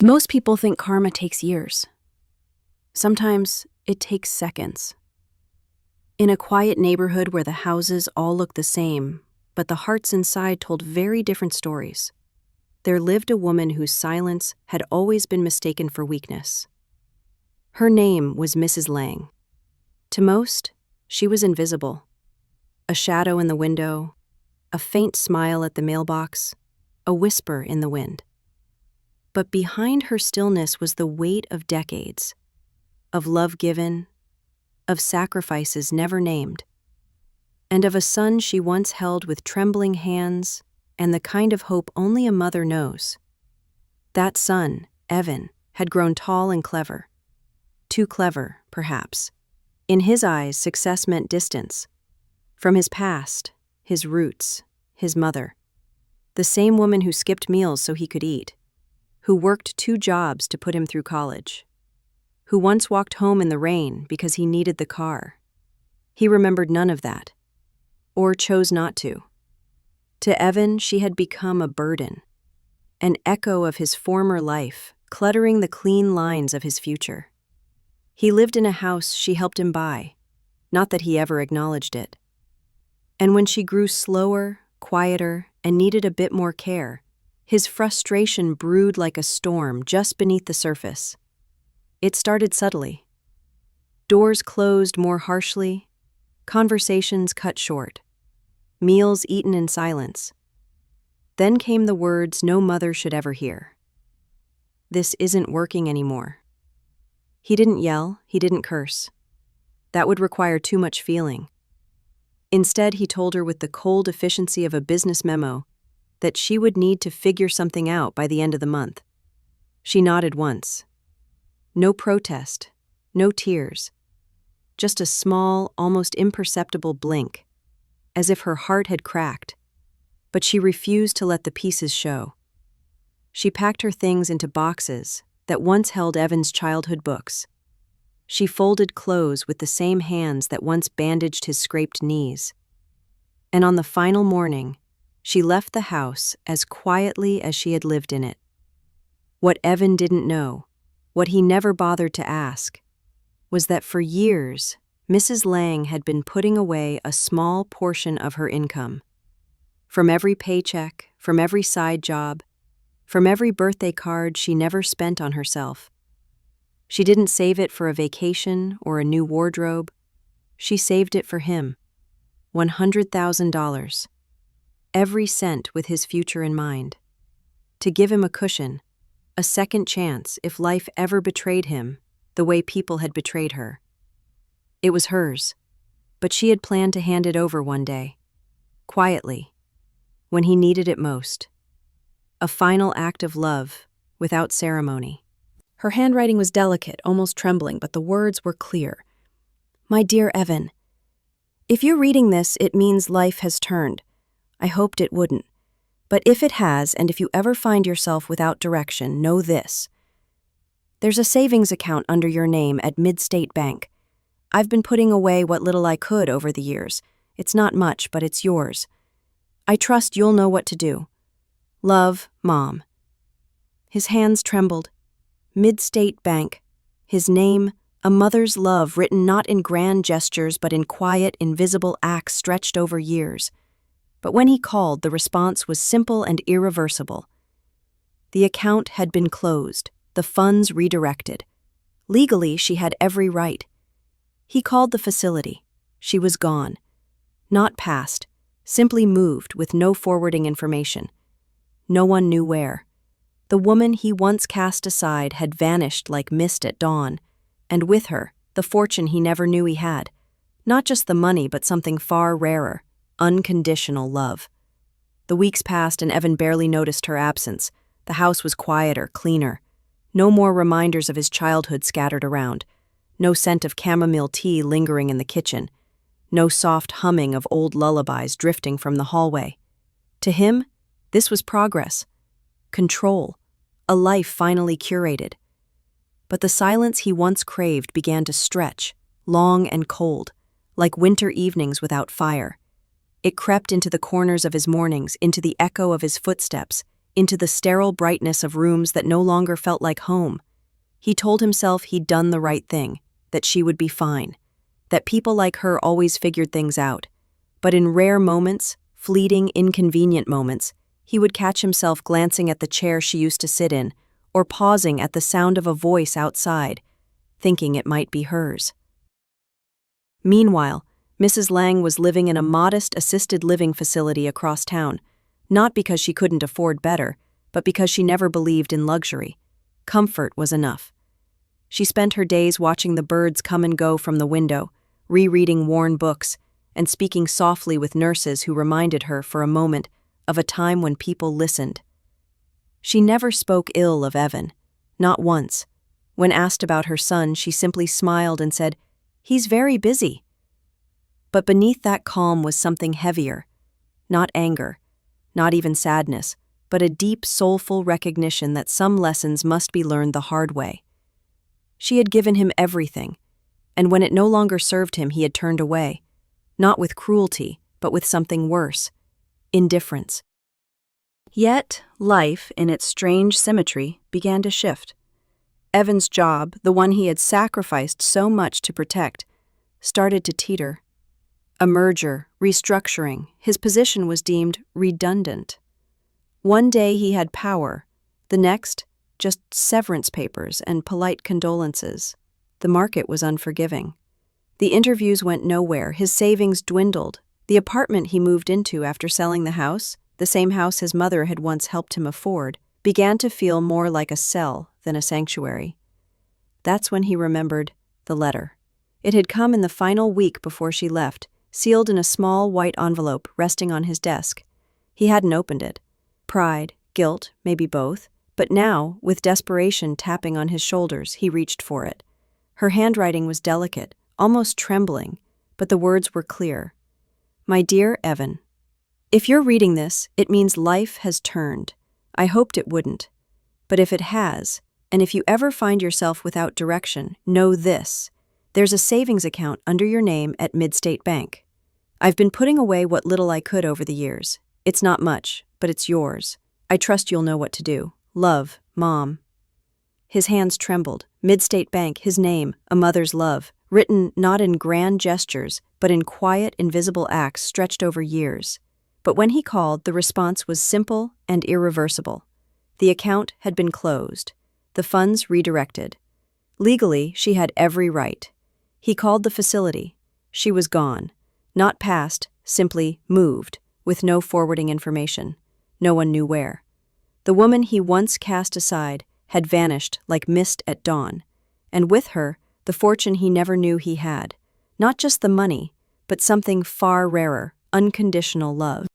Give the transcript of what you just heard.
Most people think karma takes years. Sometimes it takes seconds. In a quiet neighborhood where the houses all look the same, but the hearts inside told very different stories, there lived a woman whose silence had always been mistaken for weakness. Her name was Mrs. Lang. To most, she was invisible. A shadow in the window, a faint smile at the mailbox, a whisper in the wind. But behind her stillness was the weight of decades, of love given, of sacrifices never named, and of a son she once held with trembling hands and the kind of hope only a mother knows. That son, Evan, had grown tall and clever. Too clever, perhaps. In his eyes, success meant distance. From his past, his roots, his mother. The same woman who skipped meals so he could eat, who worked 2 jobs to put him through college, who once walked home in the rain because he needed the car. He remembered none of that, or chose not to. To Evan, she had become a burden, an echo of his former life, cluttering the clean lines of his future. He lived in a house she helped him buy, not that he ever acknowledged it. And when she grew slower, quieter, and needed a bit more care, his frustration brewed like a storm just beneath the surface. It started subtly. Doors closed more harshly, conversations cut short, meals eaten in silence. Then came the words no mother should ever hear. "This isn't working anymore." He didn't yell, he didn't curse. That would require too much feeling. Instead, he told her with the cold efficiency of a business memo that she would need to figure something out by the end of the month. She nodded once. No protest, no tears. Just a small, almost imperceptible blink, as if her heart had cracked, but she refused to let the pieces show. She packed her things into boxes that once held Evan's childhood books. She folded clothes with the same hands that once bandaged his scraped knees. And on the final morning, she left the house as quietly as she had lived in it. What Evan didn't know, what he never bothered to ask, was that for years, Mrs. Lang had been putting away a small portion of her income. From every paycheck, from every side job, from every birthday card she never spent on herself. She didn't save it for a vacation or a new wardrobe. She saved it for him. $100,000. Every cent with his future in mind. To give him a cushion, a second chance if life ever betrayed him the way people had betrayed her. It was hers, but she had planned to hand it over one day, quietly, when he needed it most. A final act of love, without ceremony. Her handwriting was delicate, almost trembling, but the words were clear. "My dear Evan, if you're reading this, it means life has turned. I hoped it wouldn't. But if it has, and if you ever find yourself without direction, know this. There's a savings account under your name at Mid-State Bank. I've been putting away what little I could over the years. It's not much, but it's yours. I trust you'll know what to do. Love, Mom." His hands trembled. Mid-State Bank. His name, a mother's love written not in grand gestures but in quiet, invisible acts stretched over years. But when he called, the response was simple and irreversible. The account had been closed, the funds redirected. Legally, she had every right. He called the facility. She was gone. Not passed, simply moved with no forwarding information. No one knew where. The woman he once cast aside had vanished like mist at dawn, and with her, the fortune he never knew he had. Not just the money, but something far rarer. Unconditional love. The weeks passed and Evan barely noticed her absence. The house was quieter, cleaner. No more reminders of his childhood scattered around. No scent of chamomile tea lingering in the kitchen. No soft humming of old lullabies drifting from the hallway. To him, this was progress. Control. A life finally curated. But the silence he once craved began to stretch, long and cold, like winter evenings without fire. It crept into the corners of his mornings, into the echo of his footsteps, into the sterile brightness of rooms that no longer felt like home. He told himself he'd done the right thing, that she would be fine, that people like her always figured things out. But in rare moments, fleeting, inconvenient moments, he would catch himself glancing at the chair she used to sit in, or pausing at the sound of a voice outside, thinking it might be hers. Meanwhile, Mrs. Lang was living in a modest assisted living facility across town, not because she couldn't afford better, but because she never believed in luxury. Comfort was enough. She spent her days watching the birds come and go from the window, rereading worn books, and speaking softly with nurses who reminded her for a moment of a time when people listened. She never spoke ill of Evan, not once. When asked about her son, she simply smiled and said, "He's very busy." But beneath that calm was something heavier, not anger, not even sadness, but a deep, soulful recognition that some lessons must be learned the hard way. She had given him everything, and when it no longer served him, he had turned away, not with cruelty, but with something worse, indifference. Yet, life, in its strange symmetry, began to shift. Evan's job, the one he had sacrificed so much to protect, started to teeter. A merger, restructuring, his position was deemed redundant. One day he had power, the next, just severance papers and polite condolences. The market was unforgiving. The interviews went nowhere, his savings dwindled. The apartment he moved into after selling the house, the same house his mother had once helped him afford, began to feel more like a cell than a sanctuary. That's when he remembered the letter. It had come in the final week before she left, sealed in a small white envelope resting on his desk. He hadn't opened it. Pride, guilt, maybe both, but now, with desperation tapping on his shoulders, he reached for it. Her handwriting was delicate, almost trembling, but the words were clear. "My dear Evan, if you're reading this, it means life has turned. I hoped it wouldn't. But if it has, and if you ever find yourself without direction, know this. There's a savings account under your name at Midstate Bank. I've been putting away what little I could over the years. It's not much, but it's yours. I trust you'll know what to do. Love, Mom." His hands trembled. Midstate Bank, his name, a mother's love, written not in grand gestures, but in quiet, invisible acts stretched over years. But when he called, the response was simple and irreversible. The account had been closed, the funds redirected. Legally, she had every right. He called the facility. She was gone. Not passed, simply moved, with no forwarding information. No one knew where. The woman he once cast aside had vanished like mist at dawn, and with her, the fortune he never knew he had. Not just the money, but something far rarer, unconditional love.